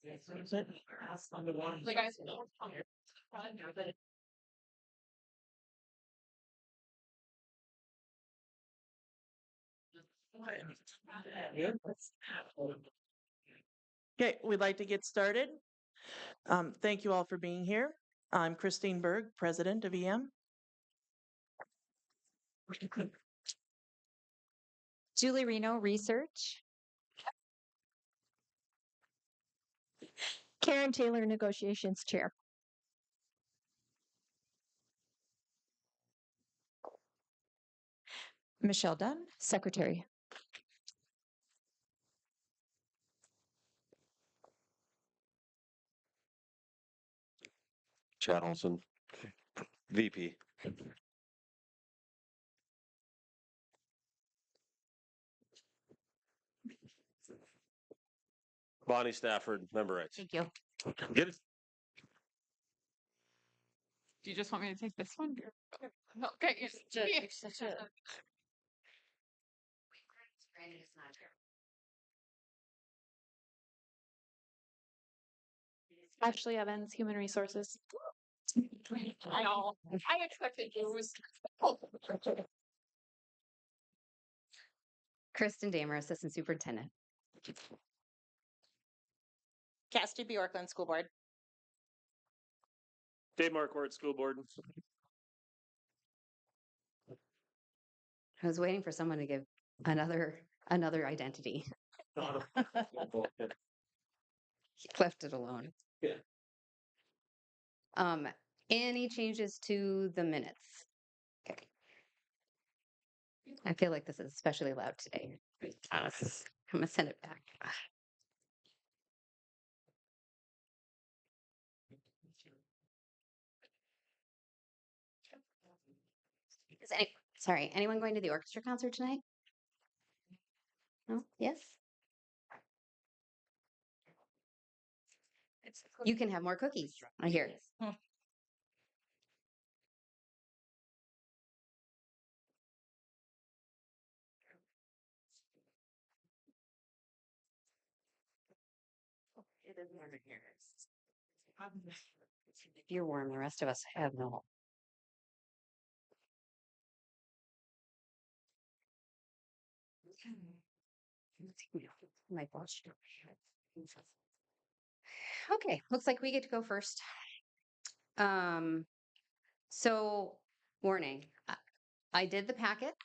Like I said, Okay, we'd like to get started. Thank you all for being here. I'm Christine Berg, President of EM. Julie Reno, Research. Karen Taylor, Negotiations Chair. Michelle Dunn, Secretary. Chad Olson, VP. Bonnie Stafford, member rights. Thank you. Get it? do you just want me to take this one? No, okay. Ashley Evans, Human Resources. I know. I expected you. Kristen Damer, Assistant Superintendent. Cassidy Bjorklund, School Board. Dave Marquardt, School Board. I was waiting for someone to give another identity. He left it alone. Yeah. Any changes to the minutes? Okay. I feel like this is especially loud today. I'm gonna send it back. Sorry, anyone going to the orchestra concert tonight? No? Yes? You can have more cookies. I hear. If you're warm, the rest of us have no. My boss. Okay, looks like we get to go first. So warning, I did the packets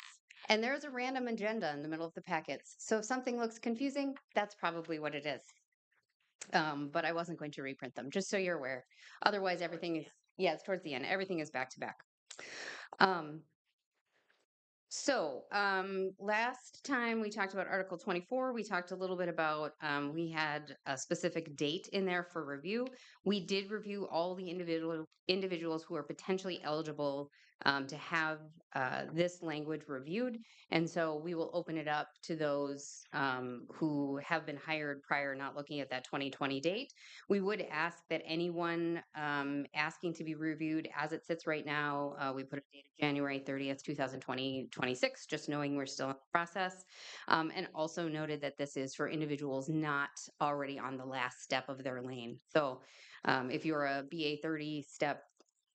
and there's a random agenda in the middle of the packets. So if something looks confusing, that's probably what it is. But I wasn't going to reprint them, just so you're aware. Otherwise, everything is, yeah, it's towards the end. Everything is back to back. Last time we talked about Article 24, we talked a little bit about, we had a specific date in there for review. We did review all the individuals who are potentially eligible to have this language reviewed. And so we will open it up to those who have been hired prior, not looking at that 2020 date. We would ask that anyone asking to be reviewed as it sits right now, we put a date of January 30th, 2026, just knowing we're still in the process. And also noted that this is for individuals not already on the last step of their lane. So if you're a BA 30 step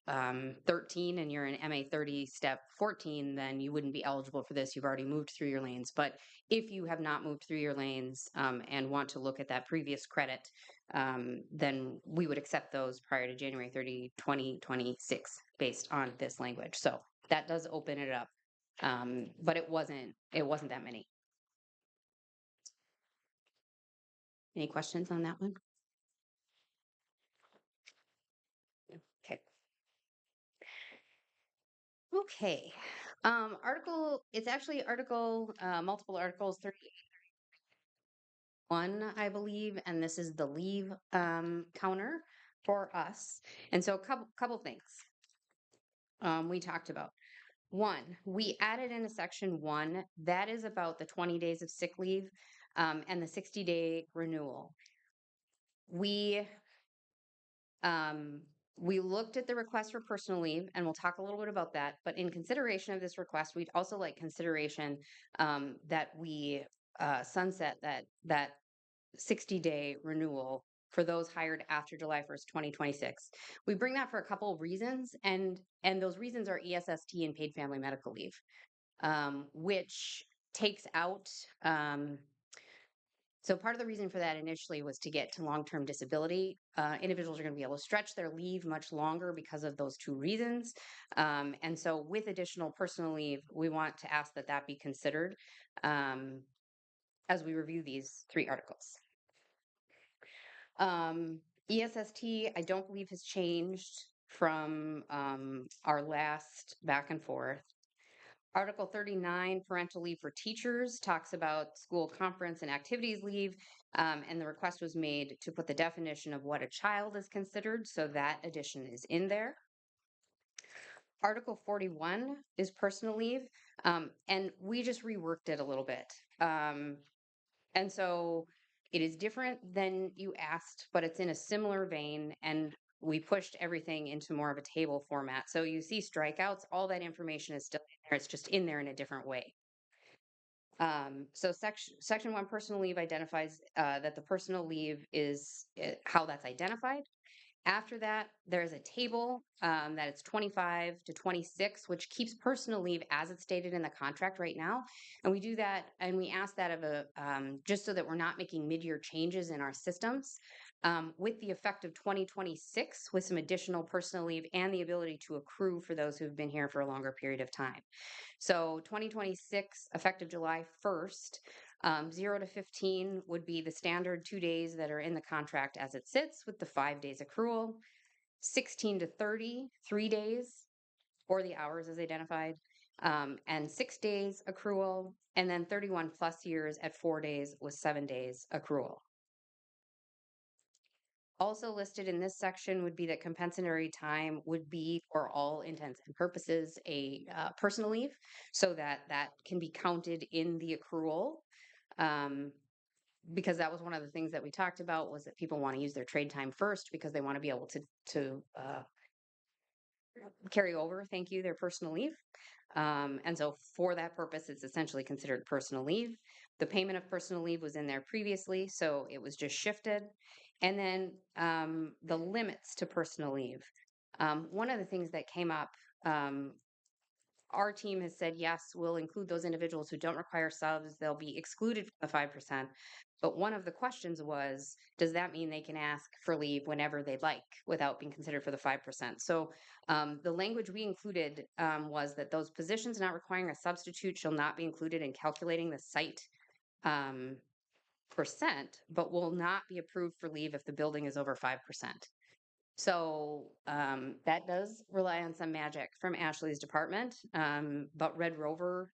13 and you're an MA 30 step 14, then you wouldn't be eligible for this. You've already moved through your lanes. But if you have not moved through your lanes and want to look at that previous credit, then we would accept those prior to January 30, 2026 based on this language. So that does open it up. But it wasn't that many. Any questions on that one? Okay. Okay. It's actually multiple articles 31, I believe, and this is the leave counter for us. And so a couple things we talked about. One, we added in a section 1 that is about the 20 days of sick leave and the 60-day renewal. We looked at the request for personal leave, and we'll talk a little bit about that. But in consideration of this request, we'd also like consideration that we sunset that 60-day renewal for those hired after July 1st, 2026. We bring that for a couple of reasons, and those reasons are ESST and paid family medical leave, which takes out. So part of the reason for that initially was to get to long-term disability. Individuals are going to be able to stretch their leave much longer because of those two reasons. And so with additional personal leave, we want to ask that that be considered as we review these 3 articles. ESST, I don't believe has changed from our last back and forth. Article 39, parental leave for teachers, talks about school conference and activities leave. And the request was made to put the definition of what a child is considered. So that addition is in there. Article 41 is personal leave. And we just reworked it a little bit. And so it is different than you asked, but it's in a similar vein. And we pushed everything into more of a table format. So you see strikeouts, all that information is still in there. It's just in there in a different way. So section 1 personal leave identifies that the personal leave is how that's identified. After that, there's a table that it's 25 to 26, which keeps personal leave as it's stated in the contract right now. And we do that, and we ask that of a just so that we're not making mid-year changes in our systems. With the effect of 2026, with some additional personal leave and the ability to accrue for those who've been here for a longer period of time. So 2026, effective July 1st, 0 to 15 would be the standard 2 days that are in the contract as it sits with the 5 days accrual. 16 to 30, 3 days, or the hours as identified, and 6 days accrual, and then 31 plus years at 4 days with 7 days accrual. Also listed in this section would be that compensatory time would be, for all intents and purposes, a personal leave, so that that can be counted in the accrual. Because that was one of the things that we talked about, was that people want to use their trade time first because they want to be able to carry over, their personal leave. And so for that purpose, it's essentially considered personal leave. The payment of personal leave was in there previously, so it was just shifted. And then the limits to personal leave. One of the things that came up, our team has said, yes, we'll include those individuals who don't require subs. They'll be excluded from the 5%. But one of the questions was, does that mean they can ask for leave whenever they'd like without being considered for the 5%? So the language we included was that those positions not requiring a substitute shall not be included in calculating the site percent, but will not be approved for leave if the building is over 5%. So that does rely on some magic from Ashley's department. But Red Rover,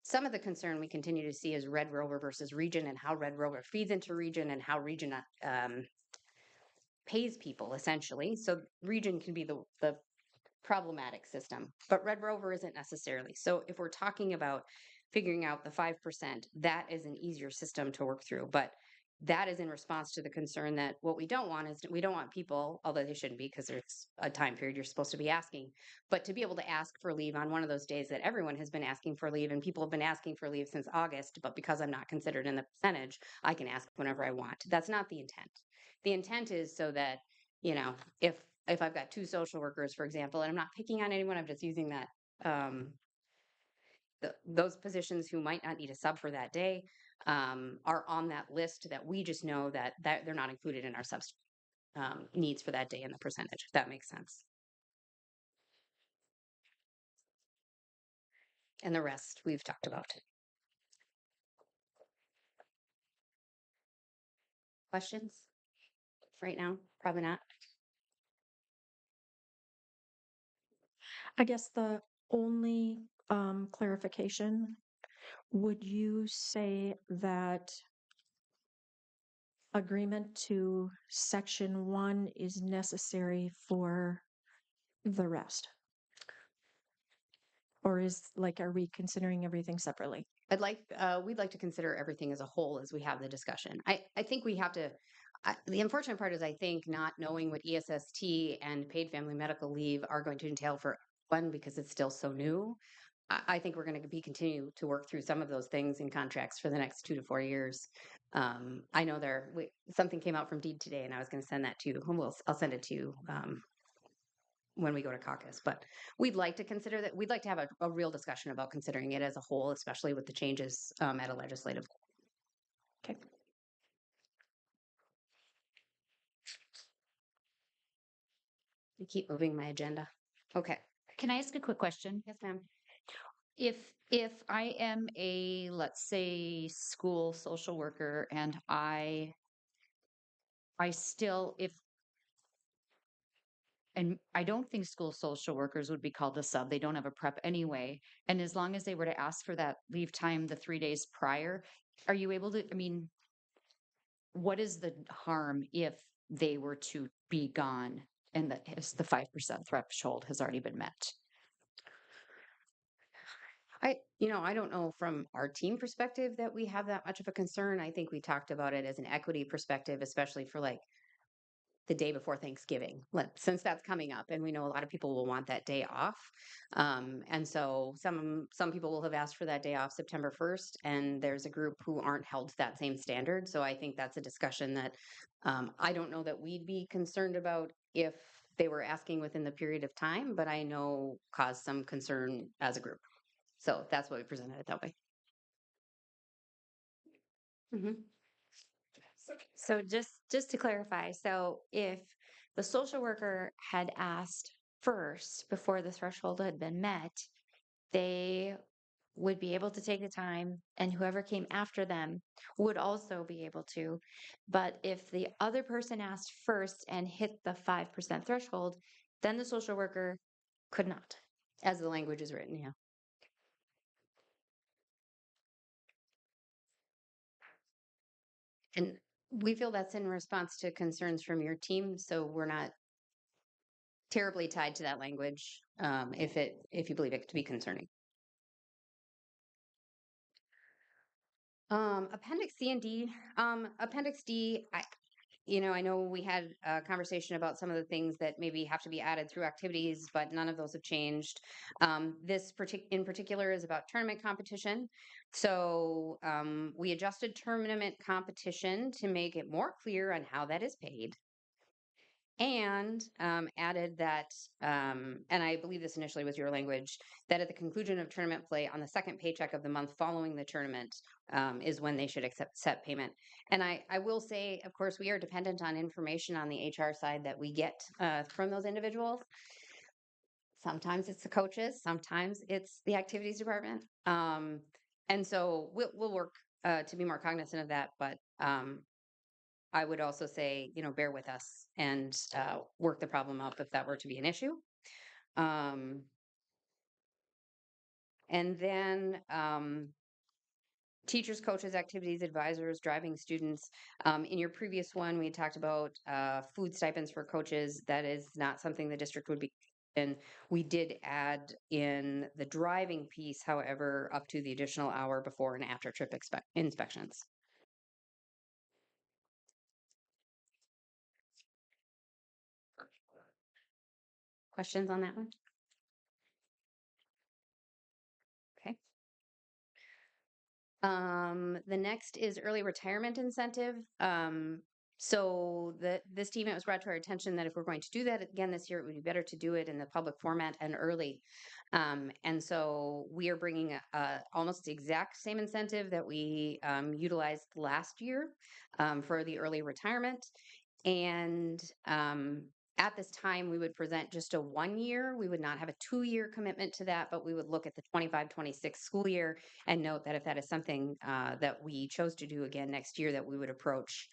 some of the concern we continue to see is Red Rover versus Region, and how Red Rover feeds into Region, and how Region pays people essentially. So Region can be the problematic system, but Red Rover isn't necessarily. So if we're talking about figuring out the 5%, that is an easier system to work through. But that is in response to the concern that what we don't want is, we don't want people, although they shouldn't be because there's a time period you're supposed to be asking, but to be able to ask for leave on one of those days that everyone has been asking for leave, and people have been asking for leave since August, but because I'm not considered in the percentage, I can ask whenever I want. That's not the intent. The intent is so that, if I've got 2 social workers, for example, and I'm not picking on anyone, I'm just using that, those positions who might not need a sub for that day are on that list, that we just know that they're not included in our substitute needs for that day in the percentage, if that makes sense. And the rest we've talked about. Questions right now? Probably not. I guess the only clarification, would you say that agreement to section 1 is necessary for the rest? Or are we considering everything separately? We'd like to consider everything as a whole as we have the discussion. I think we have to, the unfortunate part is, I think, not knowing what ESST and paid family medical leave are going to entail for one, because it's still so new. I think we're going to be continue to work through some of those things in contracts for the next 2 to 4 years. I know something came out from Deed today, and I was going to send that to you. I'll send it to you when we go to caucus. But we'd like to consider that. We'd like to have a real discussion about considering it as a whole, especially with the changes at a legislative. Okay. I keep moving my agenda. Okay. Can I ask a quick question? Yes, ma'am. If I am a, let's say, school social worker and I still, if, and I don't think school social workers would be called a sub. They don't have a prep anyway. And as long as they were to ask for that leave time the 3 days prior, are you able to, I mean, what is the harm if they were to be gone and the 5% threshold has already been met? I don't know from our team perspective that we have that much of a concern. I think we talked about it as an equity perspective, especially for like the day before Thanksgiving, since that's coming up, and we know a lot of people will want that day off. And so some people will have asked for that day off September 1st, and there's a group who aren't held to that same standard. So I think that's a discussion that I don't know that we'd be concerned about if they were asking within the period of time, but I know caused some concern as a group. So that's why we presented it that way. So just to clarify, so if the social worker had asked first before the threshold had been met, they would be able to take the time, and whoever came after them would also be able to. But if the other person asked first and hit the 5% threshold, then the social worker could not. As the language is written, yeah. And we feel that's in response to concerns from your team, so we're not terribly tied to that language if you believe it to be concerning. Appendix C and D. Appendix D, I know we had a conversation about some of the things that maybe have to be added through activities, but none of those have changed. This in particular is about tournament competition. So we adjusted tournament competition to make it more clear on how that is paid. And added that, and I believe this initially was your language, that at the conclusion of tournament play on the second paycheck of the month following the tournament is when they should accept set payment. And I will say, of course, we are dependent on information on the HR side that we get from those individuals. Sometimes it's the coaches, sometimes it's the activities department. And so we'll work to be more cognizant of that, but I would also say, bear with us and work the problem up if that were to be an issue. And then teachers, coaches, activities, advisors, driving students. In your previous one, we talked about food stipends for coaches. That is not something the district would be. And we did add in the driving piece, however, up to the additional hour before and after trip inspections. Questions on that one? Okay. The next is early retirement incentive. So this team, it was brought to our attention that if we're going to do that again this year, it would be better to do it in the public format and early. And so we are bringing almost the exact same incentive that we utilized last year for the early retirement. And at this time, we would present just a 1 year. We would not have a 2-year commitment to that, but we would look at the 25-26 school year and note that if that is something that we chose to do again next year, that we would approach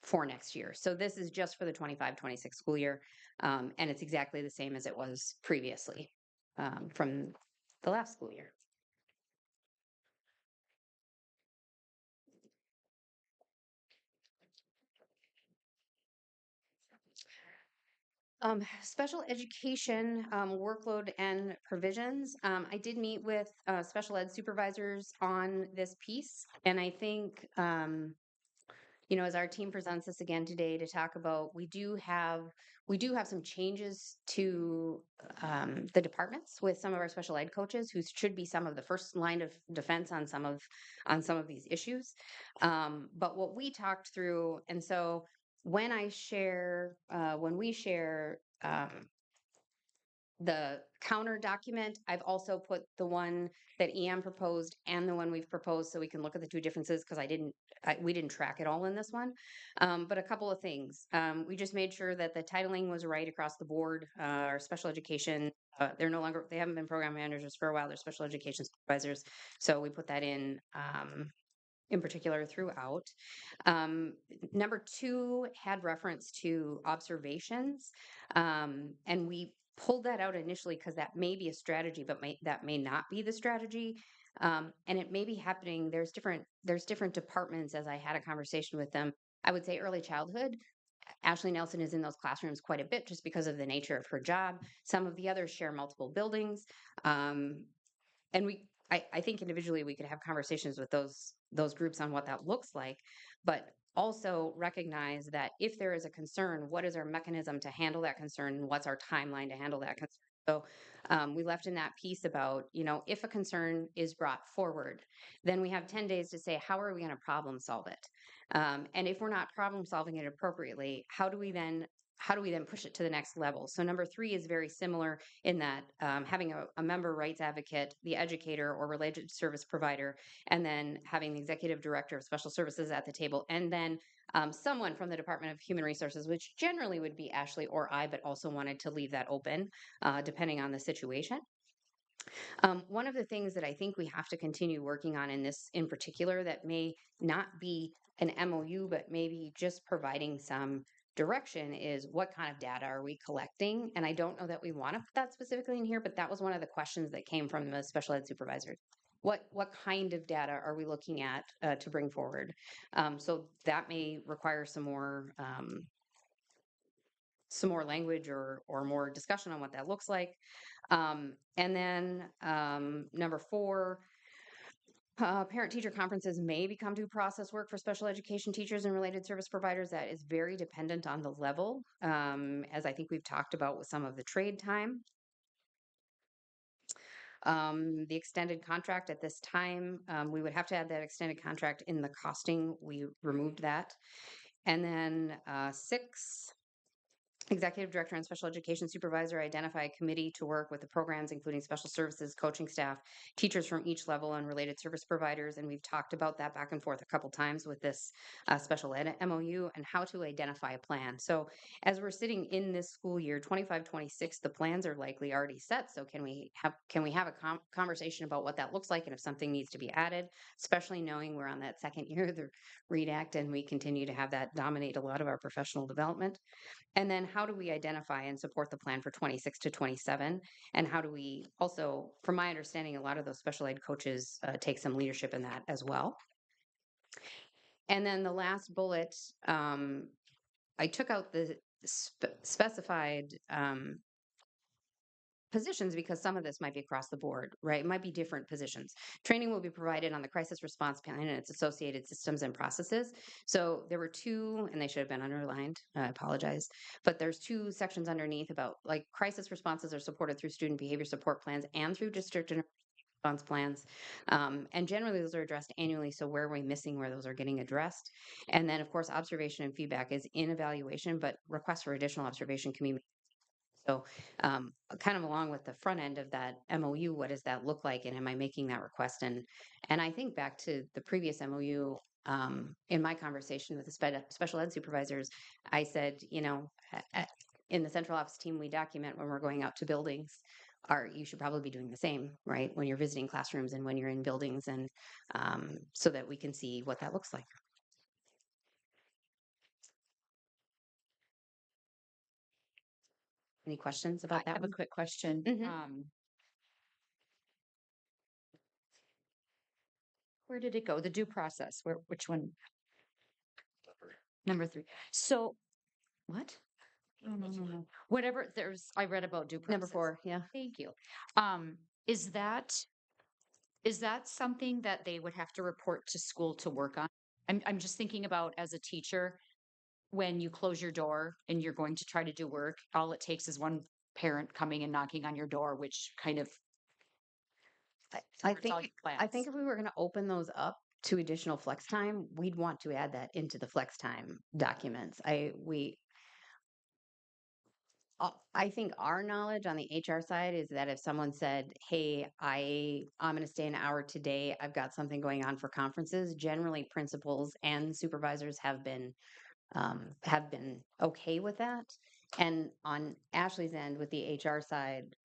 for next year. So this is just for the 25-26 school year, and it's exactly the same as it was previously from the last school year. Special education workload and provisions. I did meet with special ed supervisors on this piece, and I think as our team presents this again today to talk about, we do have some changes to the departments with some of our special ed coaches who should be some of the first line of defense on some of these issues. But what we talked through, and so when we share the counter document, I've also put the one that EM proposed and the one we've proposed so we can look at the two differences because we didn't track it all in this one. But a couple of things. We just made sure that the titling was right across the board. Our special education, they haven't been program managers for a while, they're special education supervisors. So we put that in particular throughout. Number 2 had reference to observations, and we pulled that out initially because that may be a strategy, but that may not be the strategy. And it may be happening. There's different departments. As I had a conversation with them, I would say early childhood. Ashley Nelson is in those classrooms quite a bit just because of the nature of her job. Some of the others share multiple buildings. And I think individually we could have conversations with those groups on what that looks like, but also recognize that if there is a concern, what is our mechanism to handle that concern and what's our timeline to handle that concern? So we left in that piece about, if a concern is brought forward, then we have 10 days to say, how are we going to problem solve it? And if we're not problem solving it appropriately, how do we then push it to the next level? So number 3 is very similar in that having a member rights advocate, the educator or related service provider, and then having the executive director of special services at the table, and then someone from the Department of Human Resources, which generally would be Ashley or I, but also wanted to leave that open depending on the situation. One of the things that I think we have to continue working on in this in particular that may not be an MOU, but maybe just providing some direction is what kind of data are we collecting? And I don't know that we want to put that specifically in here, but that was one of the questions that came from the special ed supervisors. What kind of data are we looking at to bring forward? So that may require some more language or more discussion on what that looks like. And then number 4, parent-teacher conferences may become due process work for special education teachers and related service providers. That is very dependent on the level, as I think we've talked about with some of the trade time. The extended contract at this time, we would have to add that extended contract in the costing. We removed that. And then 6, executive director and special education supervisor identify a committee to work with the programs, including special services, coaching staff, teachers from each level, and related service providers. And we've talked about that back and forth a couple times with this special ed MOU and how to identify a plan. So as we're sitting in this school year, 25-26, the plans are likely already set. So can we have a conversation about what that looks like and if something needs to be added, especially knowing we're on that second year of the READ Act and we continue to have that dominate a lot of our professional development. And then how do we identify and support the plan for 26 to 27? And how do we also, from my understanding, a lot of those special ed coaches take some leadership in that as well. And then the last bullet, I took out the specified positions because some of this might be across the board, right? It might be different positions. Training will be provided on the crisis response plan and its associated systems and processes. So there were 2, and they should have been underlined. I apologize. But there's 2 sections underneath about like crisis responses are supported through student behavior support plans and through district and response plans. And generally those are addressed annually. So where are we missing where those are getting addressed? And then of course, observation and feedback is in evaluation, but requests for additional observation can be made. So kind of along with the front end of that MOU, what does that look like? And am I making that request? And I think back to the previous MOU, in my conversation with the special ed supervisors, I said, in the central office team, we document when we're going out to buildings. You should probably be doing the same, right? When you're visiting classrooms and when you're in buildings, and so that we can see what that looks like. Any questions about I that have a one? quick question. Mhm. Where did it go? The due process. Which one? Number 3. So what? No. Whatever I read about due process. Number 4, yeah. Thank you. Is that something that they would have to report to school to work on I'm just thinking about as a teacher, when you close your door and you're going to try to do work, all it takes is one parent coming and knocking on your door, which kind of I hurts all think your I think plans. if we were going to open those up to additional flex time, we'd want to add that into the flex time documents. I think our knowledge on the HR side is that if someone said, "Hey, I'm going to stay an hour today. I've got something going on for conferences," generally principals and supervisors have been okay with that. And on Ashley's end with the HR side,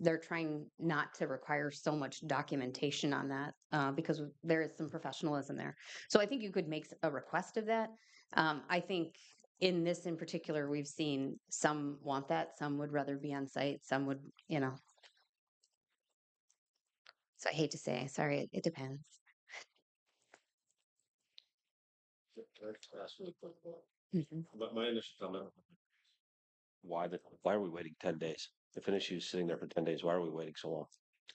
they're trying not to require so much documentation on that because there is some professionalism there. So I think you could make a request of that. I think in this in particular, we've seen some want that, some would rather be on site, some would, you know. So I hate to say, sorry, it depends. Mhm. But my initial comment. Why are we waiting 10 days? If an issue is sitting there for 10 days, why are we waiting so long?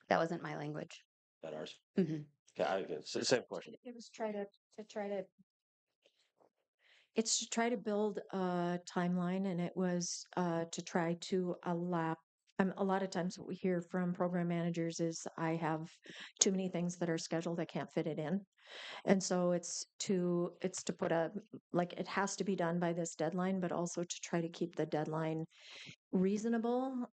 That wasn't my language. That ours? Mhm. Okay, it's the same question. It was it's to try to build a timeline, and it was to try to allow. A lot of times, what we hear from program managers is, "I have too many things that are scheduled; I can't fit it in." And so it's to put a, like, it has to be done by this deadline, but also to try to keep the deadline reasonable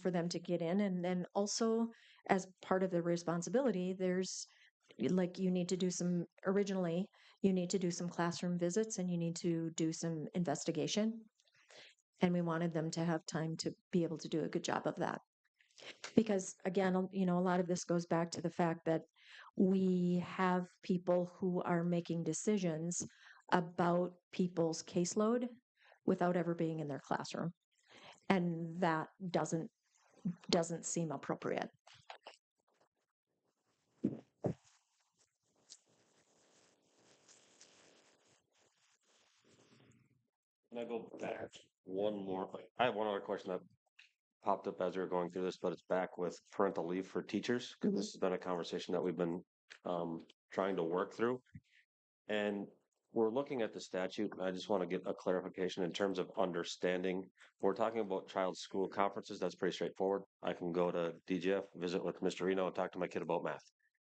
for them to get in. And then also, as part of the responsibility, there's, like, you need to do some, originally you need to do some classroom visits and you need to do some investigation, and we wanted them to have time to be able to do a good job of that. Because again, a lot of this goes back to the fact that we have people who are making decisions about people's caseload without ever being in their classroom, and that doesn't seem appropriate. Can I go back one more? I have one other question that popped up as we were going through this, but it's back with parental leave for teachers, because this has been a conversation that we've been trying to work through. And we're looking at the statute. I just want to get a clarification in terms of understanding. We're talking about child school conferences. That's pretty straightforward. I can go to DGF, visit with Mr. Reno, and talk to my kid about math.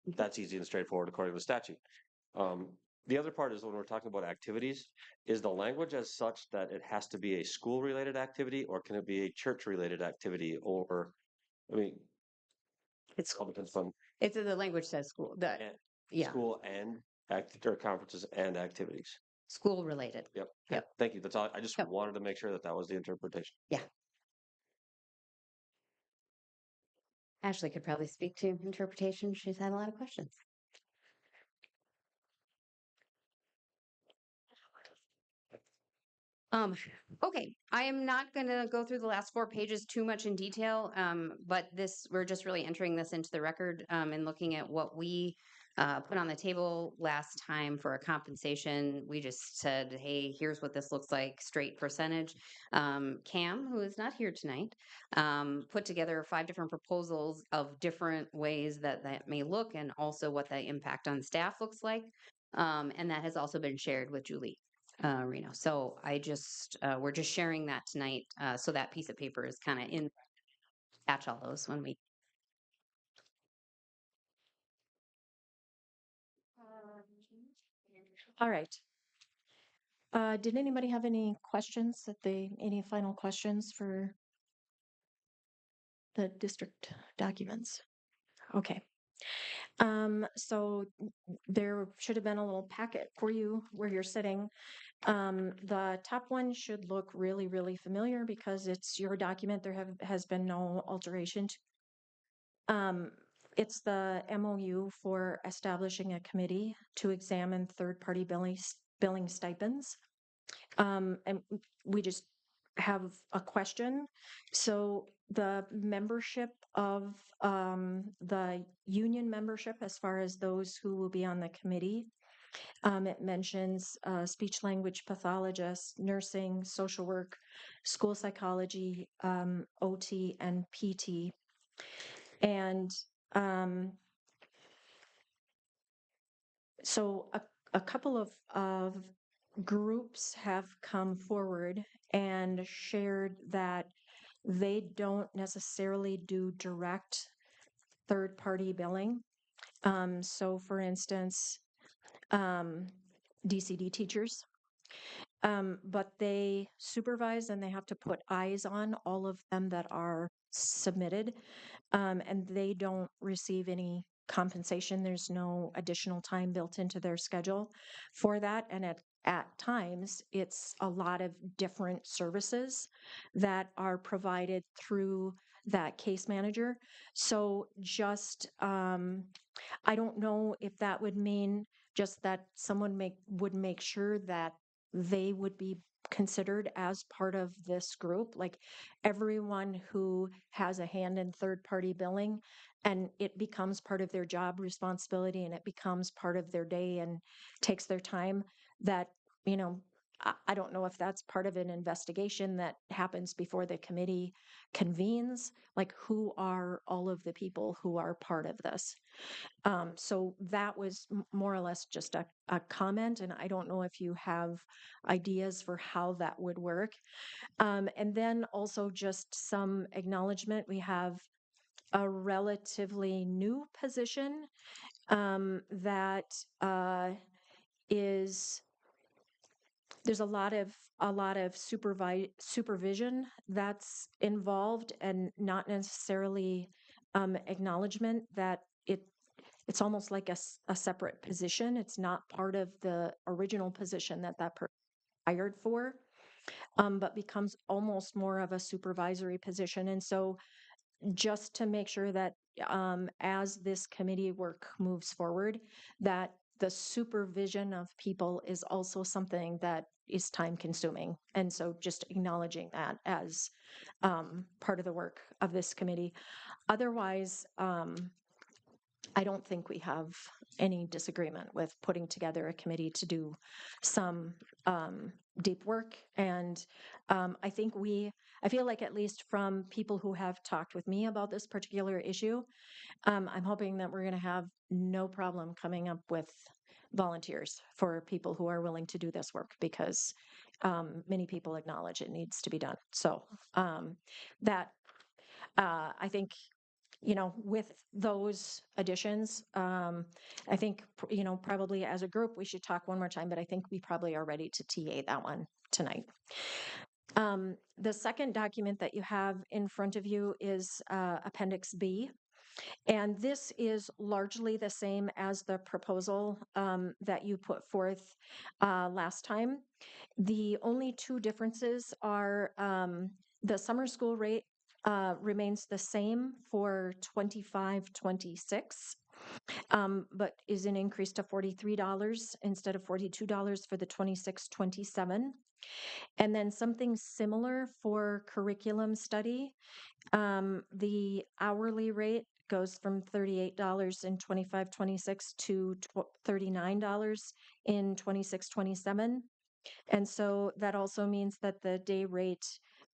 That's easy and straightforward according to the statute. The other part is when we're talking about activities, is the language as such that it has to be a school related activity, or can it be a church related activity? Or, I mean, It's all depends on the language says school. Yeah, school and or conferences and activities. school related. Yep. Yep. Thank you. That's all. I just Yep. wanted to make sure that that was the interpretation. Ashley could probably speak to interpretation. She's had a lot of questions. Okay, I am not going to go through the last 4 pages too much in detail, but we're just really entering this into the record and looking at what we put on the table last time for a compensation. We just said, hey, here's what this looks like, straight percentage. Cam, who is not here tonight, put together 5 different proposals of different ways that may look, and also what the impact on staff looks like. And that has also been shared with Julie Reno. So we're just sharing that tonight. So that piece of paper is kind of catch all those when we. All right. Did anybody have any questions any final questions for the district documents? Okay. So there should have been a little packet for you where you're sitting. The top one should look really, really familiar because it's your document. There has been no alteration. It's the MOU for establishing a committee to examine third-party billing stipends. And we just have a question. So the membership of the union membership, as far as those who will be on the committee, it mentions speech language pathologists, nursing, social work, school psychology, OT, and PT. And so a couple of groups have come forward and shared that they don't necessarily do direct third-party billing. So for instance, DCD teachers, but they supervise and they have to put eyes on all of them that are submitted, and they don't receive any compensation. There's no additional time built into their schedule for that. And at times, it's a lot of different services that are provided through that case manager. So just, I don't know if that would mean just that someone would make sure that they would be considered as part of this group, like everyone who has a hand in third party billing, and it becomes part of their job responsibility and it becomes part of their day and takes their time, that, you know, I don't know if that's part of an investigation that happens before the committee convenes, like who are all of the people who are part of this. So that was more or less just a comment, and I don't know if you have ideas for how that would work. And then also just some acknowledgement. We have a relatively new position that is there's a lot of supervision that's involved, and not necessarily acknowledgement that it's almost like a separate position. It's not part of the original position that person hired for, but becomes almost more of a supervisory position. And so just to make sure that as this committee work moves forward, that the supervision of people is also something that is time consuming. And so just acknowledging that as part of the work of this committee. Otherwise, I don't think we have any disagreement with putting together a committee to do some deep work. And I feel like, at least from people who have talked with me about this particular issue, I'm hoping that we're going to have no problem coming up with volunteers for people who are willing to do this work, because many people acknowledge it needs to be done. So I think, with those additions, I think, probably as a group, we should talk one more time, but I think we probably are ready to TA that one tonight. The second document that you have in front of you is Appendix B. And this is largely the same as the proposal that you put forth last time. The only two differences are the summer school rate remains the same for 25-26, but is an increase to $43 instead of $42 for the 26-27. And then something similar for curriculum study. The hourly rate goes from $38 in 25-26 to $39 in 26-27. And so that also means that the day rate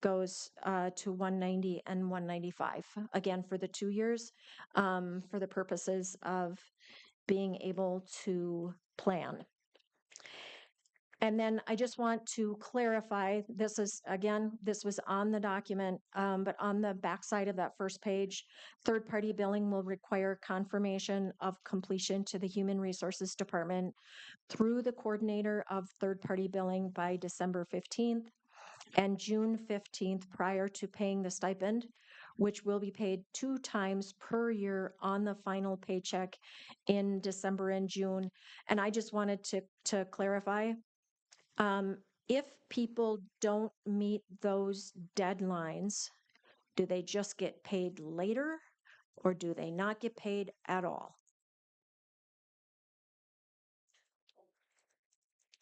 goes to $190 and $195, again, for the 2 years, for the purposes of being able to plan. And then I just want to clarify, this was on the document, but on the backside of that first page, third-party billing will require confirmation of completion to the Human Resources Department through the coordinator of third-party billing by December 15th and June 15th prior to paying the stipend, which will be paid 2 times per year on the final paycheck in December and June. And I just wanted to clarify, if people don't meet those deadlines, do they just get paid later, or do they not get paid at all?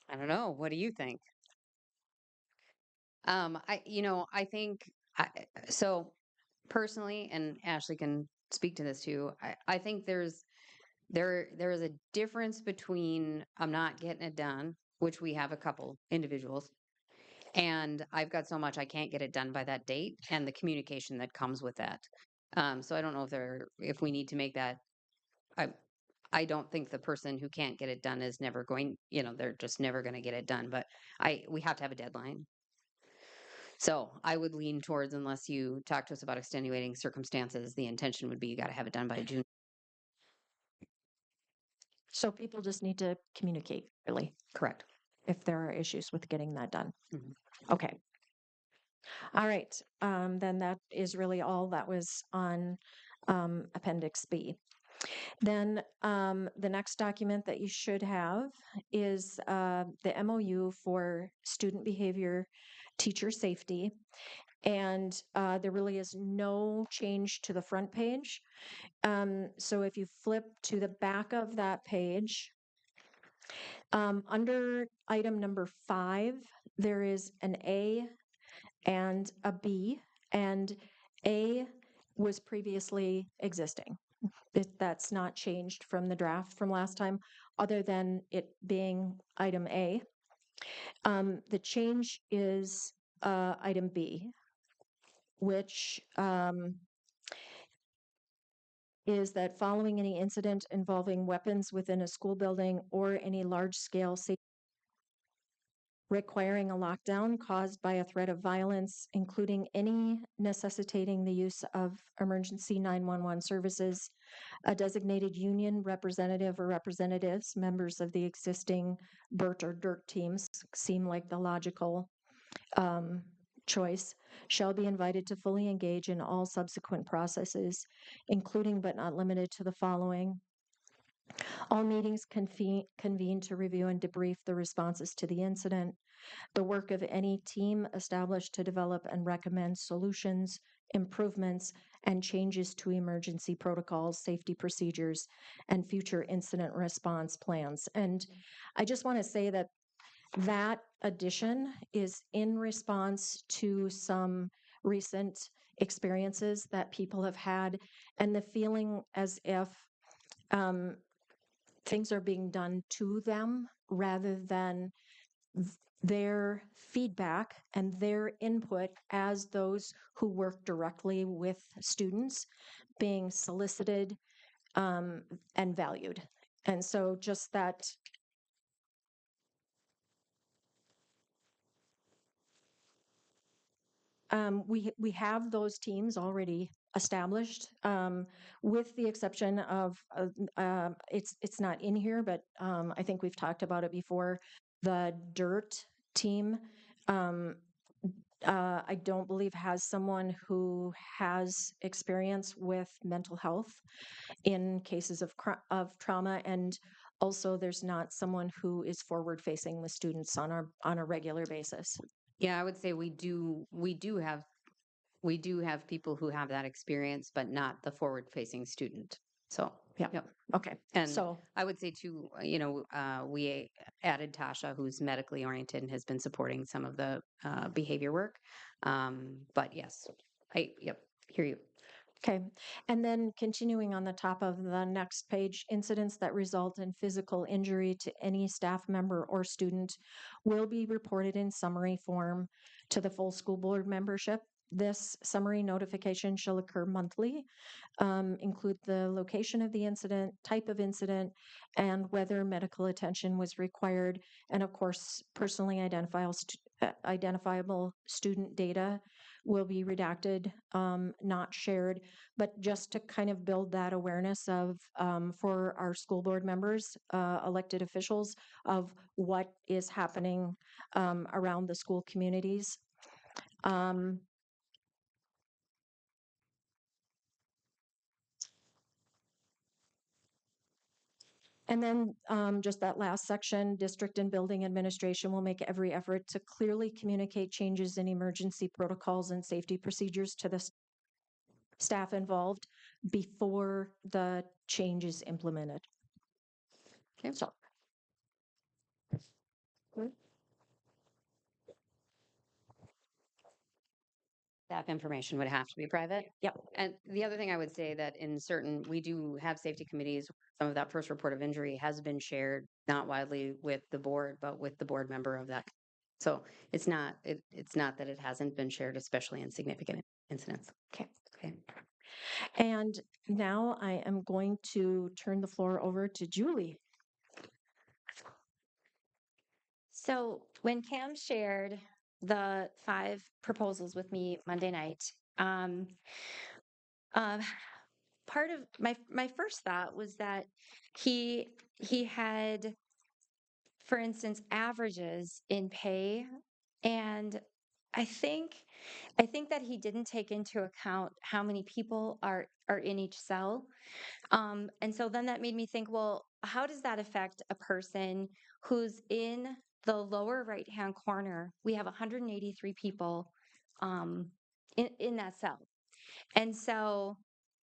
I don't know. What do you think? I think so personally, and Ashley can speak to this too. I think there is a difference between I'm not getting it done, which we have a couple individuals, and I've got so much I can't get it done by that date, and the communication that comes with that. So I don't know if we need to make that. I don't think the person who can't get it done is never going, they're just never going to get it done. But we have to have a deadline. So I would lean towards, unless you talk to us about extenuating circumstances, the intention would be you got to have it done by June. So people just need to communicate, really, Correct. if there are issues with getting that done. Mhm. Okay. All right. Then that is really all that was on Appendix B. Then the next document that you should have is the MOU for student behavior, teacher safety. And there really is no change to the front page. So if you flip to the back of that page, under item number 5, there is an A and a B, and A was previously existing. That's not changed from the draft from last time, other than it being item A. The change is item B, which is that following any incident involving weapons within a school building or any large-scale safety requiring a lockdown caused by a threat of violence, including any necessitating the use of emergency 911 services, a designated union representative or representatives, members of the existing BERT or DIRT teams, seem like the logical choice, shall be invited to fully engage in all subsequent processes, including but not limited to the following. All meetings convene to review and debrief the responses to the incident, the work of any team established to develop and recommend solutions, improvements, and changes to emergency protocols, safety procedures, and future incident response plans. And I just want to say that that addition is in response to some recent experiences that people have had, and the feeling as if things are being done to them rather than their feedback and their input as those who work directly with students being solicited and valued. And so just that we have those teams already established, with the exception of it's not in here, but I think we've talked about it before. The DIRT team, I don't believe has someone who has experience with mental health in cases of trauma, and also there's not someone who is forward facing with students on a regular basis. Yeah, I would say we do have people who have that experience, but not the forward-facing student. So, Yeah. yep. Okay. And So I would say too, we added Tasha, who's medically oriented and has been supporting some of the behavior work. But yes, hear you. okay. And then continuing on the top of the next page, incidents that result in physical injury to any staff member or student will be reported in summary form to the full school board membership. This summary notification shall occur monthly, include the location of the incident, type of incident, and whether medical attention was required. And of course, personally identifiable student data will be redacted, not shared, but just to kind of build that awareness of, for our school board members, elected officials, of what is happening around the school communities. And then just that last section, district and building administration will make every effort to clearly communicate changes in emergency protocols and safety procedures to the staff involved before the change is implemented. Okay. So, Staff information would have to be private. yep. And the other thing I would say that we do have safety committees. Some of that first report of injury has been shared, not widely with the board, but with the board member of that. So it's not that it hasn't been shared, especially in significant incidents. Okay. Okay. And now I am going to turn the floor over to Julie. So when Cam shared the 5 proposals with me Monday night, um, uh, part of my first thought was that he had, for instance, averages in pay, and I think I think that he didn't take into account how many people are in each cell. And so then that made me think, well, how does that affect a person who's in the lower right hand corner? We have 183 people um, in that cell. And so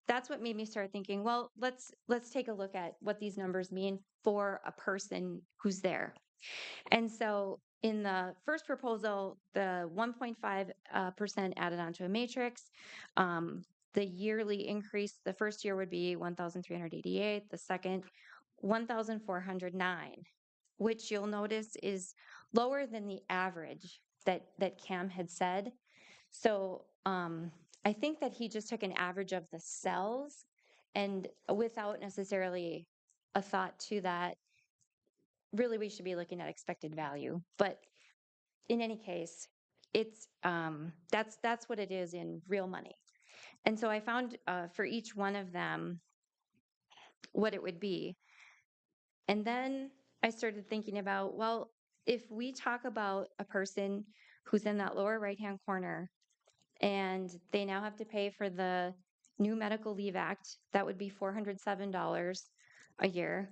that's what made me start thinking, well, let's take a look at what these numbers mean for a person who's there. And so in the first proposal, the 1.5% added onto a matrix. The yearly increase, the first year would be 1,388, the second 1,409, which you'll notice is lower than the average that Cam had said. So I think that he just took an average of the cells and without necessarily a thought to that, really we should be looking at expected value. But in any case, it's that's what it is in real money. And so I found for each one of them what it would be. And then I started thinking about, well, if we talk about a person who's in that lower right hand corner and they now have to pay for the new Medical Leave Act, that would be $407 a year.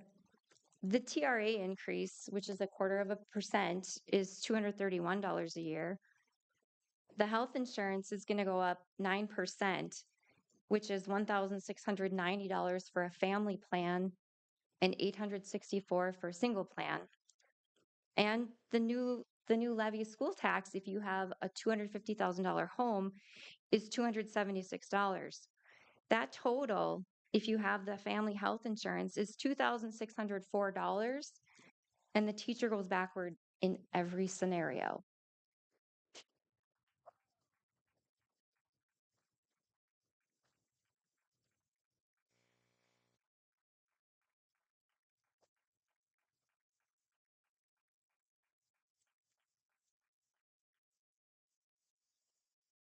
The TRA increase, which is 0.25%, is $231 a year. The health insurance is going to go up 9%, which is $1,690 for a family plan and $864 for a single plan. And the new levy school tax, if you have a $250,000 home, is $276. That total, if you have the family health insurance, is $2,604, and the teacher goes backward in every scenario.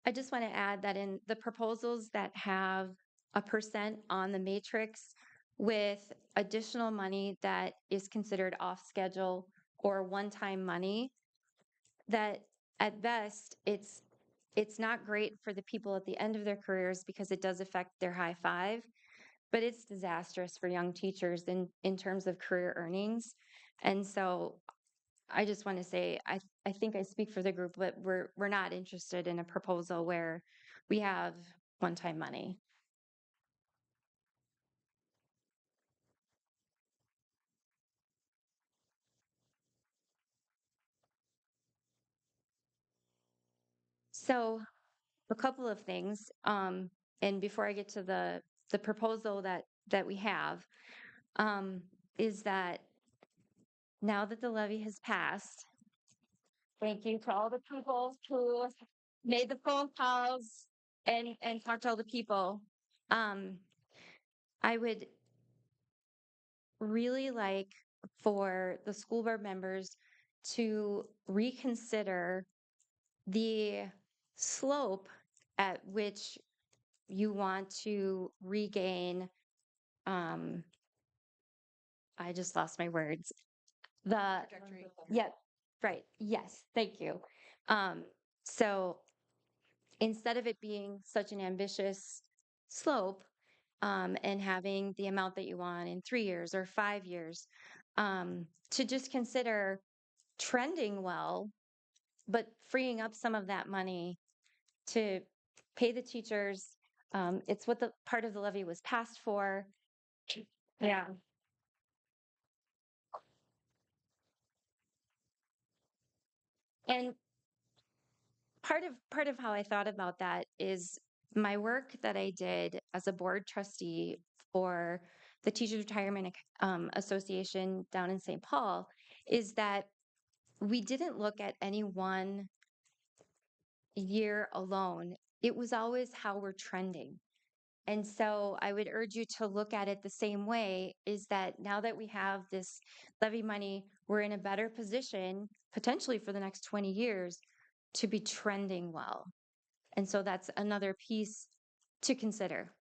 I just want to add that in the proposals that have a percent on the matrix with additional money that is considered off schedule or one-time money, that at best it's not great for the people at the end of their careers because it does affect their high five, but it's disastrous for young teachers in terms of career earnings. And so I just want to say I think I speak for the group, but we're not interested in a proposal where we have one-time money. So a couple of things, and before I get to the proposal that we have, is that now that the levy has passed, thank you to all the people who made the phone calls and talked to all the people. I would really like for the school board members to reconsider the slope at which you want to regain. I just lost my words. The yeah, right. Yes, thank you. So instead of it being such an ambitious slope, and having the amount that you want in 3 years or 5 years, to just consider trending well, but freeing up some of that money to pay the teachers. It's what the part of the levy was passed for. Yeah. And part of how I thought about that is my work that I did as a board trustee for the Teachers Retirement Association down in St. Paul is that we didn't look at any one year alone. It was always how we're trending. And so I would urge you to look at it the same way, is that now that we have this levy money, we're in a better position potentially for the next 20 years to be trending well. And so that's another piece to consider.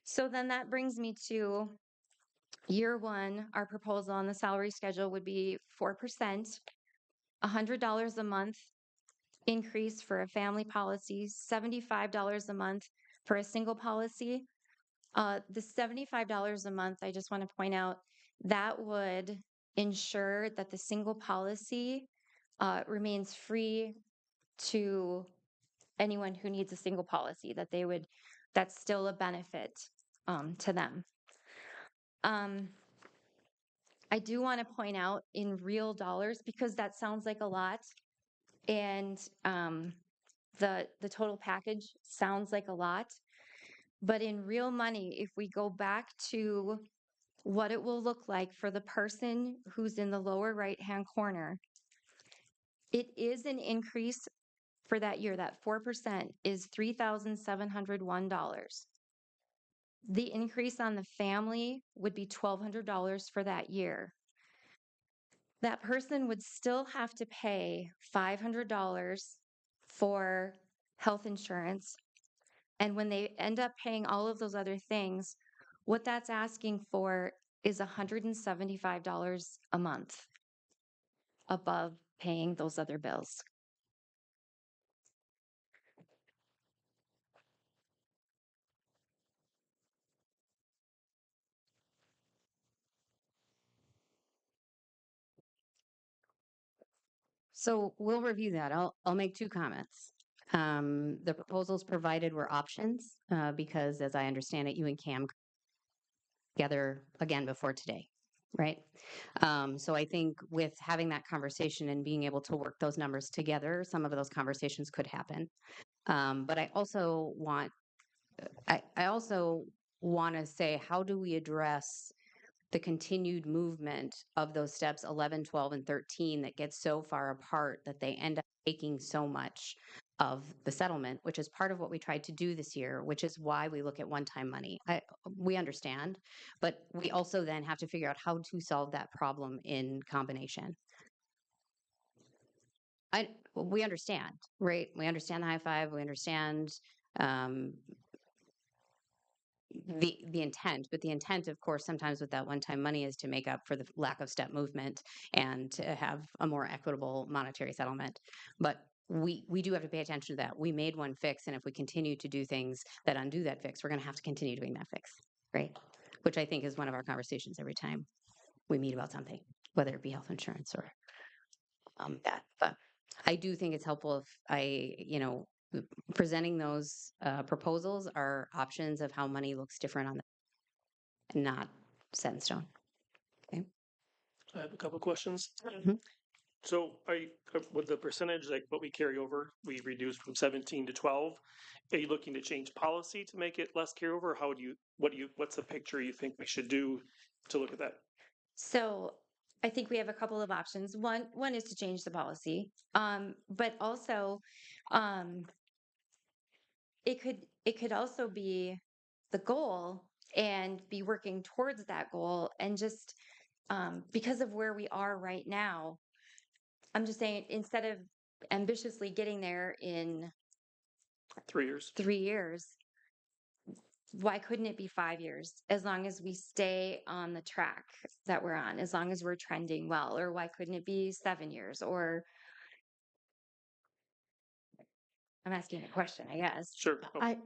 So then that brings me to year one. Our proposal on the salary schedule would be 4%, $100 a month increase for a family policy, $75 a month for a single policy. The $75 a month, I just want to point out, that would ensure that the single policy remains free to anyone who needs a single policy, that's still a benefit to them. I do want to point out in real dollars, because that sounds like a lot, and the total package sounds like a lot, but in real money, if we go back to what it will look like for the person who's in the lower right-hand corner, it is an increase for that year. That 4% is $3,701. The increase on the family would be $1,200 for that year. That person would still have to pay $500 for health insurance. And when they end up paying all of those other things, what that's asking for is $175 a month above paying those other bills. So we'll review that. I'll make two comments. The proposals provided were options because, as I understand it, you and Cam together again before today, right? So I think with having that conversation and being able to work those numbers together, some of those conversations could happen. But I also want to say, how do we address the continued movement of those steps 11, 12, and 13 that get so far apart that they end up taking so much of the settlement, which is part of what we tried to do this year, which is why we look at one-time money. We understand, but we also then have to figure out how to solve that problem in combination. We understand, right? We understand the high five. We understand the intent, but the intent, of course, sometimes with that one-time money is to make up for the lack of step movement and to have a more equitable monetary settlement. But we do have to pay attention to that. We made one fix, and if we continue to do things that undo that fix, we're going to have to continue doing that fix, right? Which I think is one of our conversations every time we meet about something, whether it be health insurance or that. But I do think it's helpful if presenting those proposals are options of how money looks different on the, and not set in stone. I have a couple of questions. Mhm. So with the percentage, like what we carry over, we reduced from 17 to 12. Are you looking to change policy to make it less carryover? What's the picture you think we should do to look at that? So I think we have a couple of options. One is to change the policy, but also it could also be the goal and be working towards that goal. And just because of where we are right now, I'm just saying, instead of ambitiously getting there in 3 years. 3 years, why couldn't it be 5 years? As long as we stay on the track that we're on, as long as we're trending well, or why couldn't it be 7 years? Or I'm asking a question, I guess. Sure. I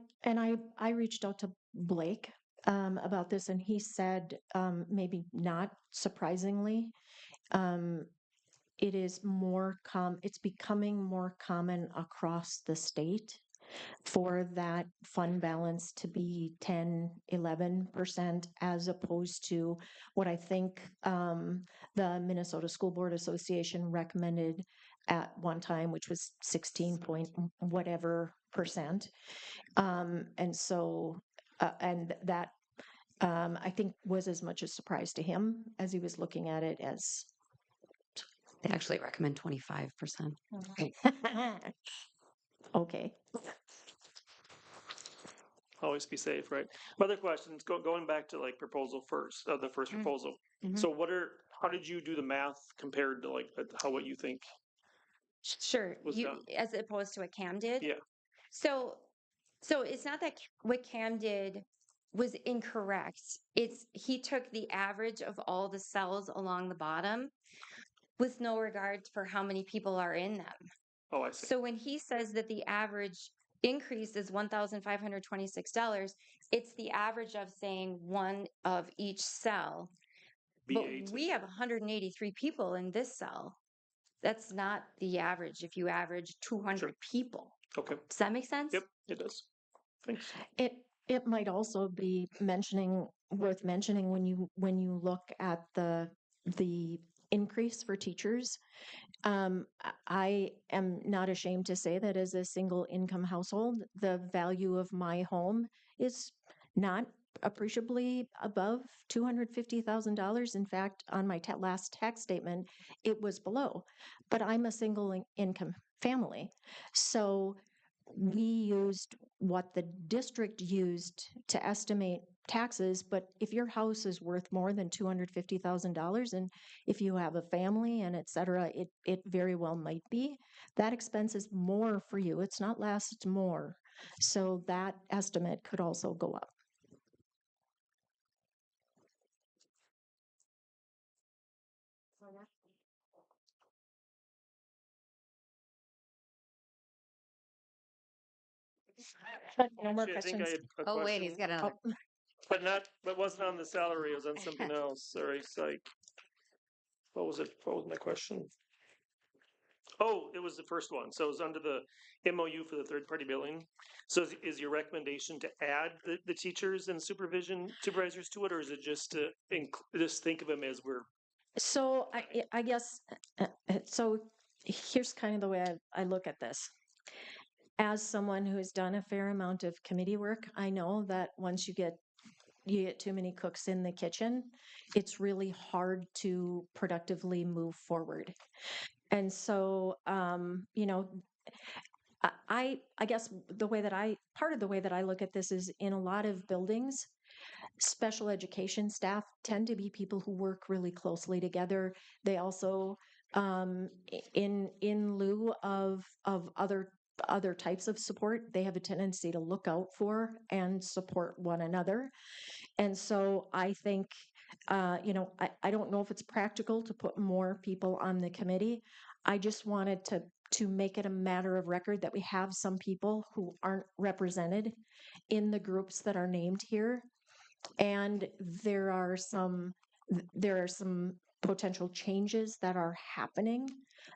reached out to Blake about this, and he said, maybe not surprisingly, it is it's becoming more common across the state for that fund balance to be 10, 11%, as opposed to what I think the Minnesota School Board Association recommended at one time, which was 16 point whatever percent. And so, and that I think was as much a surprise to him as he was looking at it as. They actually recommend 25%. Okay. always be safe, right? My other questions, going back to like proposal first, the first Mm. proposal. Mhm. So how did you do the math compared to like what you think Sure. was You, done? as opposed to what Cam did. Yeah. So, so it's not that what Cam did was incorrect. It's he took the average of all the cells along the bottom with no regard for how many people are in them. Oh, I see. So when he says that the average increase is $1,526, it's the average of saying one of each cell. But B8. we have 183 people in this cell. That's not the average if you average 200 Sure. people. Okay. Does that make sense? Yep, it does. Thanks. It might also be worth mentioning when you look at the increase for teachers. I am not ashamed to say that as a single income household, the value of my home is not appreciably above $250,000. In fact, on my last tax statement, it was below. But I'm a single income family. So we used what the district used to estimate taxes, but if your house is worth more than $250,000 and if you have a family and et cetera, it very well might be. That expense is more for you. It's not less, it's more. So that estimate could also go up. No more Actually, I think I questions? had a Oh, wait, question, he's got another. but wasn't on the salary. It was on something else. Sorry, psych. What was it? What was my question? Oh, it was the first one. So it was under the MOU for the third party billing. So is your recommendation to add the teachers and supervisors to it, or is it just to just think of them as we're So I guess, so here's kind of the way I look at this. As someone who has done a fair amount of committee work, I know that once you get too many cooks in the kitchen, it's really hard to productively move forward. And so, I guess part of the way that I look at this is in a lot of buildings, special education staff tend to be people who work really closely together. They also, in lieu of other types of support, they have a tendency to look out for and support one another. And so I think, I don't know if it's practical to put more people on the committee. I just wanted to make it a matter of record that we have some people who aren't represented in the groups that are named here. And there are some potential changes that are happening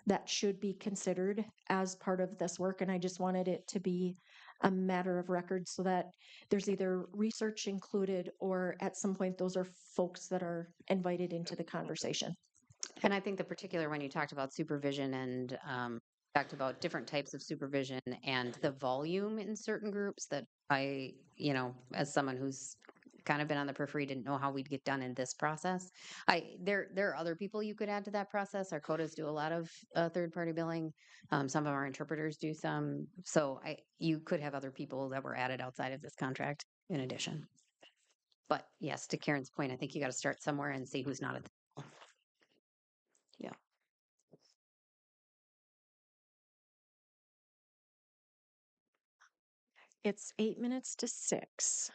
that should be considered as part of this work. And I just wanted it to be a matter of record so that there's either research included or at some point those are folks that are invited into the conversation. And I think the particular when you talked about supervision and talked about different types of supervision and the volume in certain groups that I, as someone who's kind of been on the periphery, didn't know how we'd get done in this process. There are other people you could add to that process. Our CODAs do a lot of third party billing. Some of our interpreters do some. So you could have other people that were added outside of this contract in addition. But yes, to Karen's point, I think you got to start somewhere and see who's not at the table. Yeah. It's 8 minutes to 6.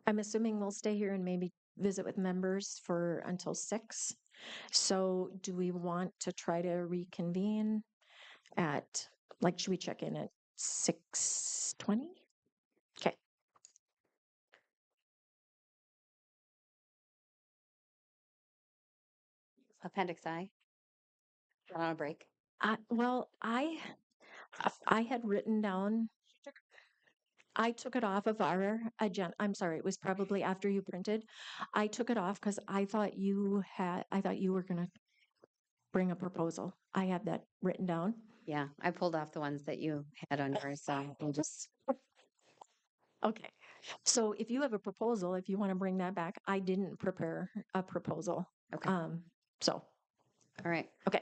I'm assuming we'll stay here and maybe visit with members for until 6. So do we want to try to reconvene at, should we check in at 6:20? Okay. Appendix I. On a break. Well, I had written down, I took it off of our agenda. I'm sorry, it was probably after you printed. I took it off because I thought you were going to bring a proposal. I had that written down. Yeah, I pulled off the ones that you had on yours, so we'll just. Okay. So if you have a proposal, if you want to bring that back, I didn't prepare a proposal. Okay. So, All right. okay.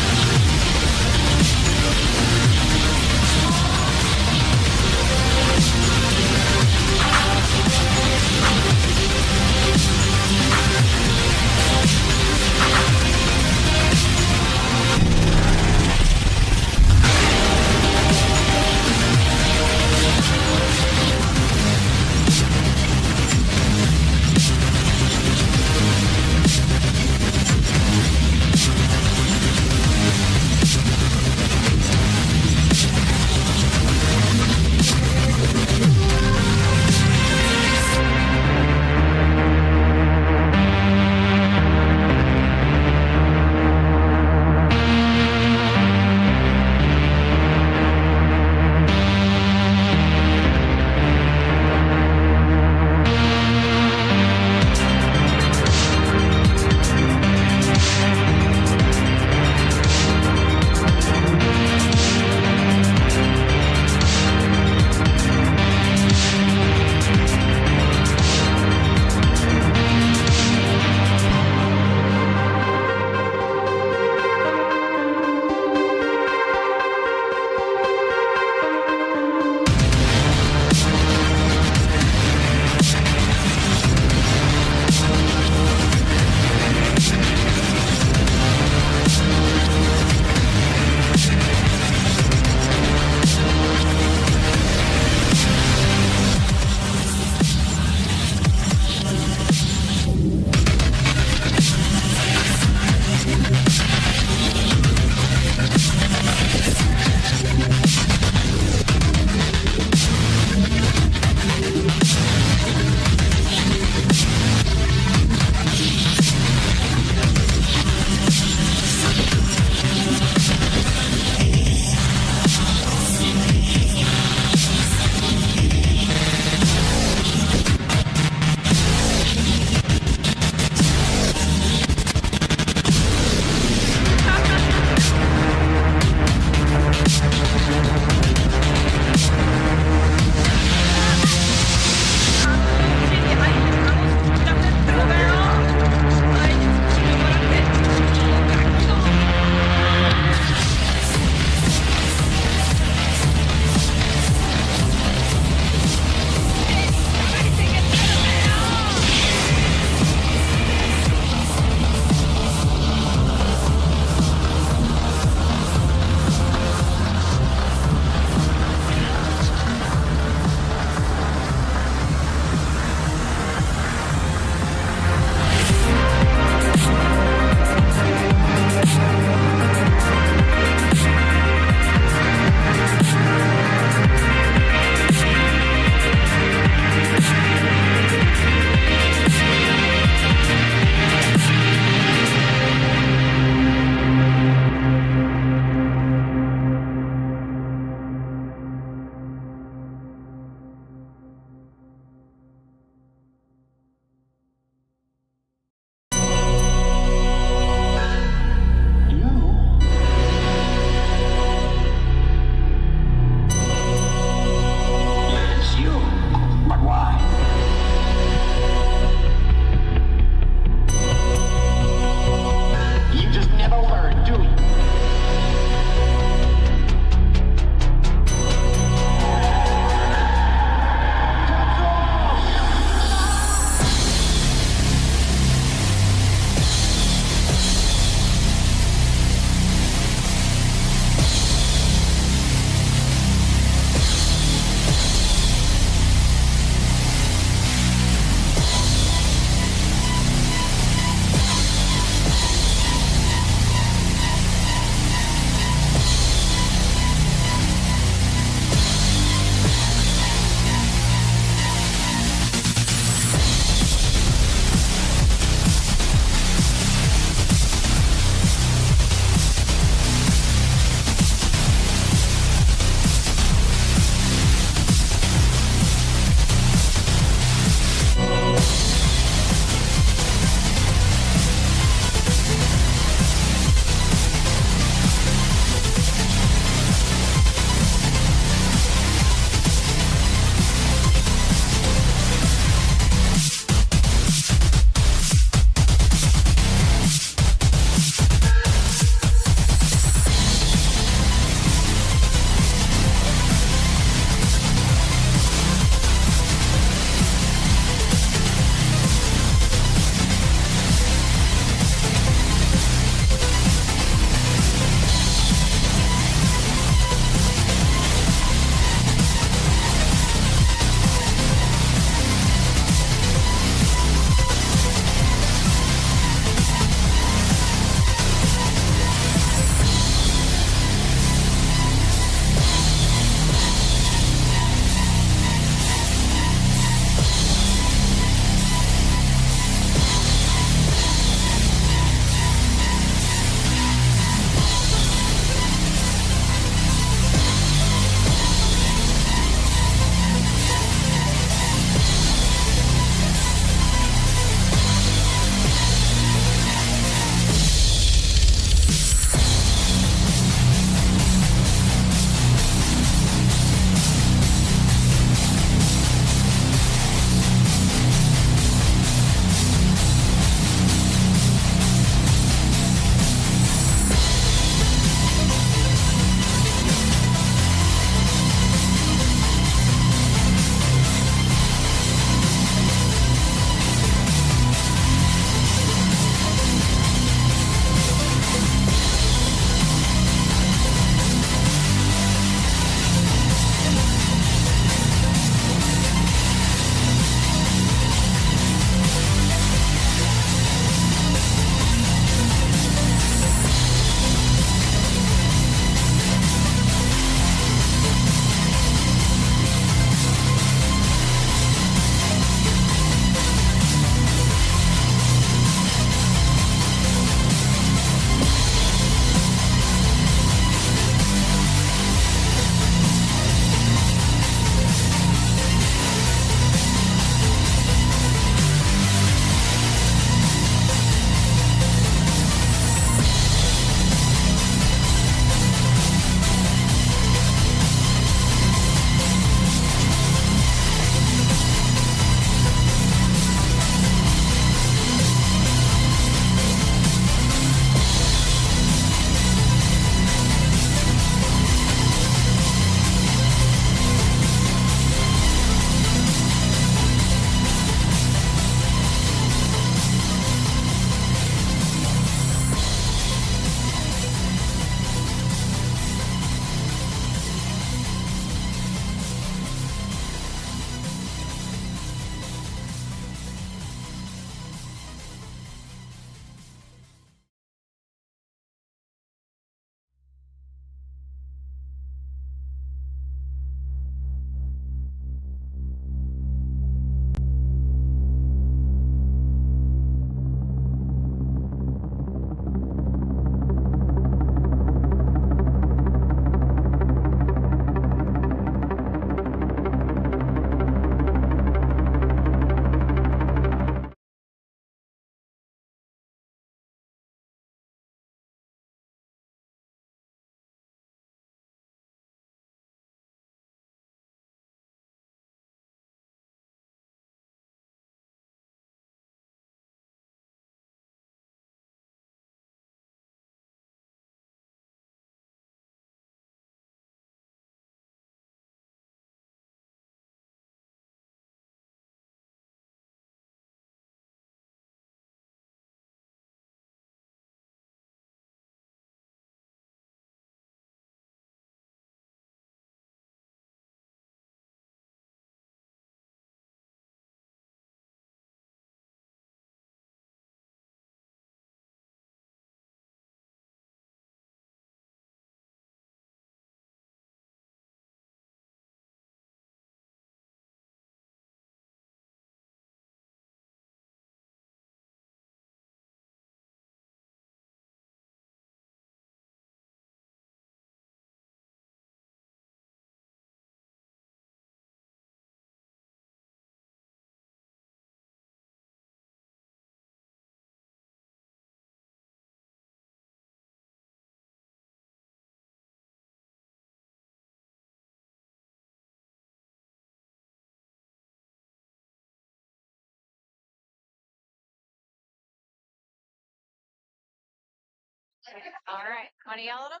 All right, want to yell at them?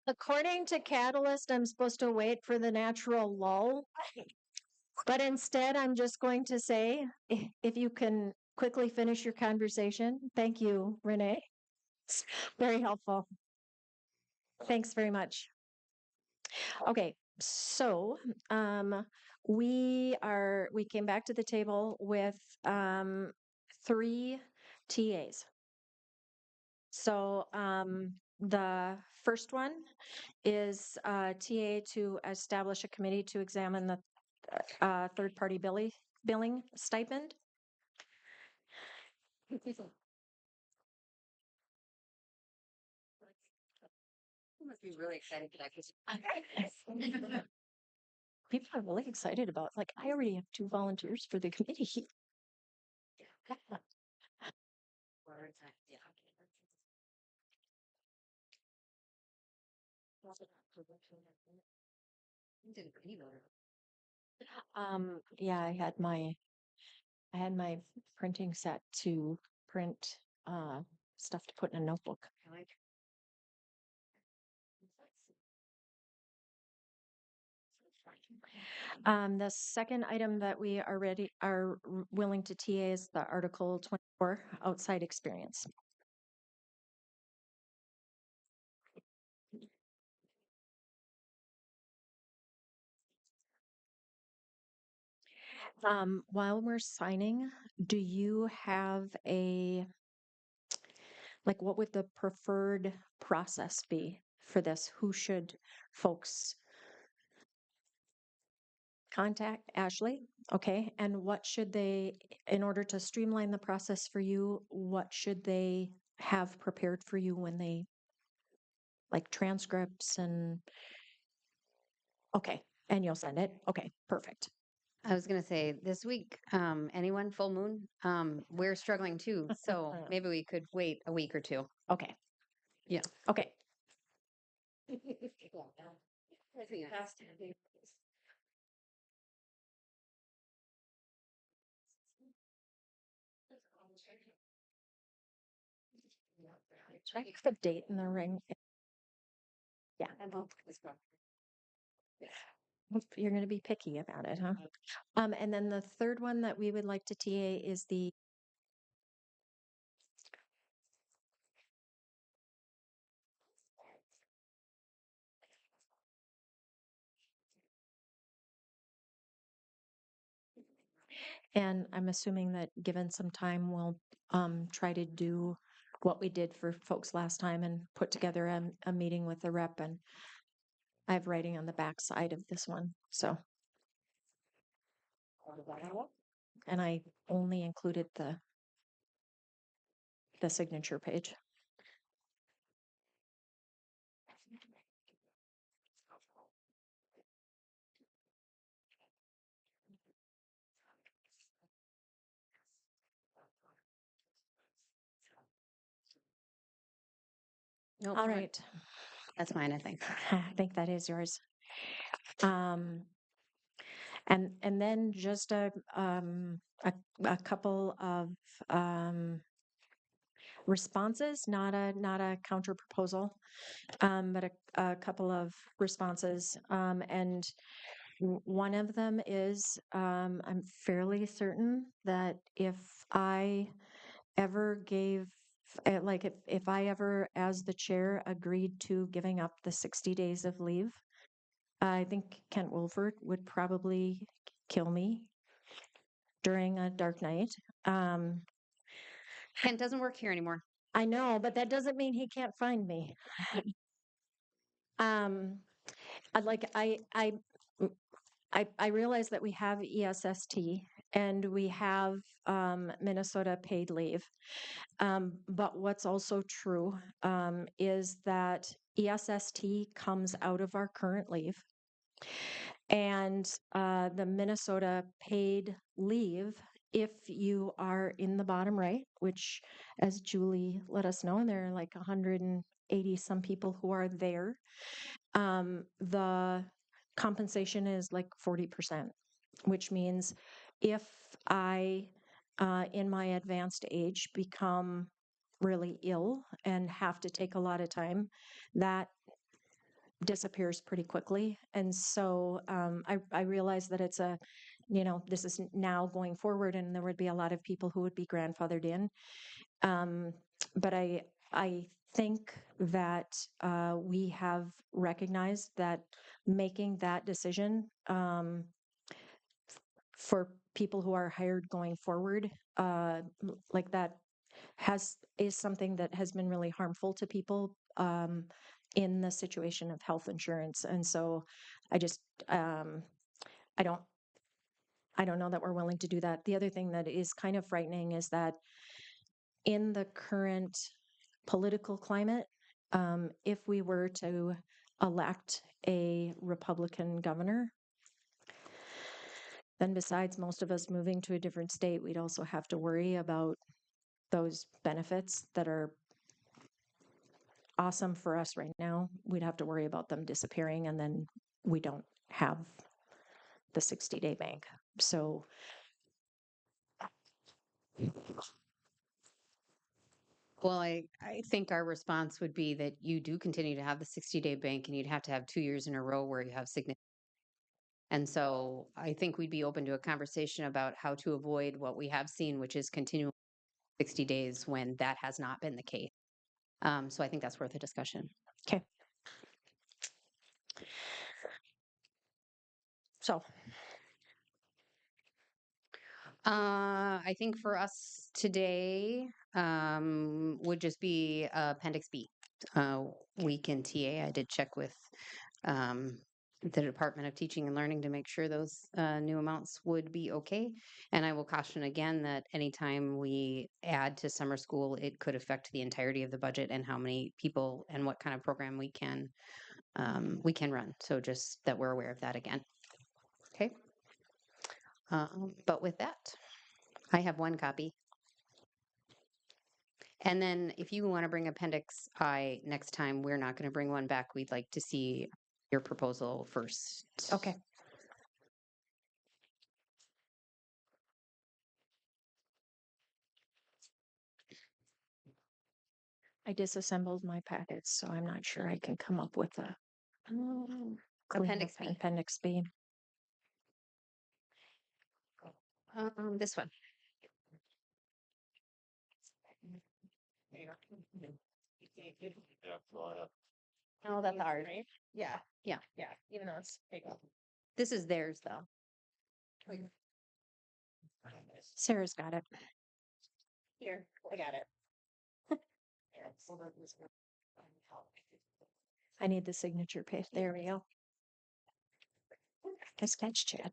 According to Catalyst, I'm supposed to wait for the natural lull. But instead, I'm just going to say, if you can quickly finish your conversation. Thank you, Renee. It's very helpful. Thanks very much. Okay, so we came back to the table with 3 TAs. So the first one is TA to establish a committee to examine the third-party billing stipend. You must be really excited for that. People are really excited about, like, I already have 2 volunteers for the committee. Yeah, I had my printing set to print stuff to put in a notebook. The second item that we are willing to TA is the Article 24 outside experience. While we're signing, do you have what would the preferred process be for this? Who should folks contact? Ashley? Okay. And what should they, in order to streamline the process for you, what should they have prepared for you when they, like transcripts and, okay. And you'll send it? Okay, perfect. I was gonna say this week, anyone full moon? We're struggling too, so maybe we could wait a week or 2. Okay. Yeah. Okay. Should I put the date in the ring? Yeah. You're going to be picky about it, huh? And then the third one that we would like to TA is the and I'm assuming that given some time, we'll try to do what we did for folks last time and put together a meeting with the rep. And I have writing on the back side of this one. So, and I only included the signature page. Nope, All right. that's mine, I think. I think that is yours. And then just a couple of responses, not a counter proposal, but a couple of responses. And one of them is I'm fairly certain that if I ever gave if I ever, as the chair, agreed to giving up the 60 days of leave, I think Kent Wolford would probably kill me during a dark night. Kent doesn't work here anymore. I know, but that doesn't mean he can't find me. I realize that we have ESST and we have Minnesota paid leave. But what's also true is that ESST comes out of our current leave. And the Minnesota paid leave, if you are in the bottom right, which, as Julie let us know, there are like 180 some people who are there, the compensation is like 40%, which means if I in my advanced age become really ill and have to take a lot of time, that disappears pretty quickly. And so I realize that it's a, this is now going forward, and there would be a lot of people who would be grandfathered in. But I think that we have recognized that making that decision for people who are hired going forward, like that is something that has been really harmful to people in the situation of health insurance. And so I just I don't know that we're willing to do that. The other thing that is kind of frightening is that in the current political climate, if we were to elect a Republican governor, then besides most of us moving to a different state, we'd also have to worry about those benefits that are awesome for us right now. We'd have to worry about them disappearing, and then we don't have the 60-day bank. So Well, I think our response would be that you do continue to have the 60-day bank, and you'd have to have 2 years in a row where you have significant. And so I think we'd be open to a conversation about how to avoid what we have seen, which is continual 60 days when that has not been the case. So I think that's worth a discussion. okay. So I think for us today would just be Appendix B, week in TA. I did check with the Department of Teaching and Learning to make sure those new amounts would be okay. And I will caution again that anytime we add to summer school, it could affect the entirety of the budget and how many people and what kind of program we can run. So just that we're aware of that again. Okay. But with that, I have one copy. And then if you want to bring Appendix I next time, we're not going to bring one back. We'd like to see your proposal first. okay. I disassembled my packets, so I'm not sure I can come up with a clean Appendix B. Appendix B. This one. Yeah, no, I have. Oh, that's ours. Yeah, Yeah. yeah, even though it's big. This is theirs, though. Sarah's got it. Here, I got it. I need the signature page. There we go. I sketch Chad.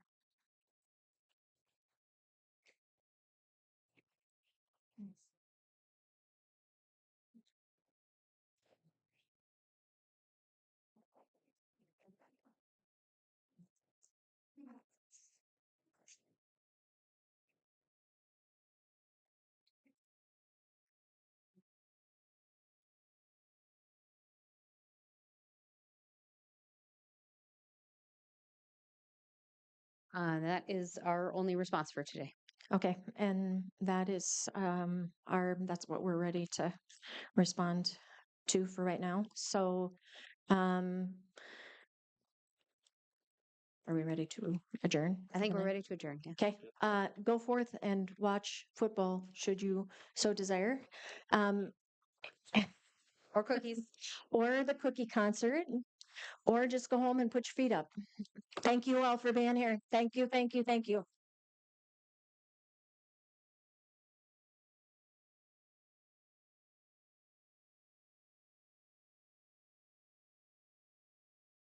That is our only response for today. Okay, and that is that's what we're ready to respond to for right now. So are we ready to adjourn? I think for we're the night? ready to adjourn. Yeah. Okay, go forth and watch football should you so desire. Or cookies. Or the cookie concert, or just go home and put your feet up. Thank you all for being here. Thank you, thank you, thank you.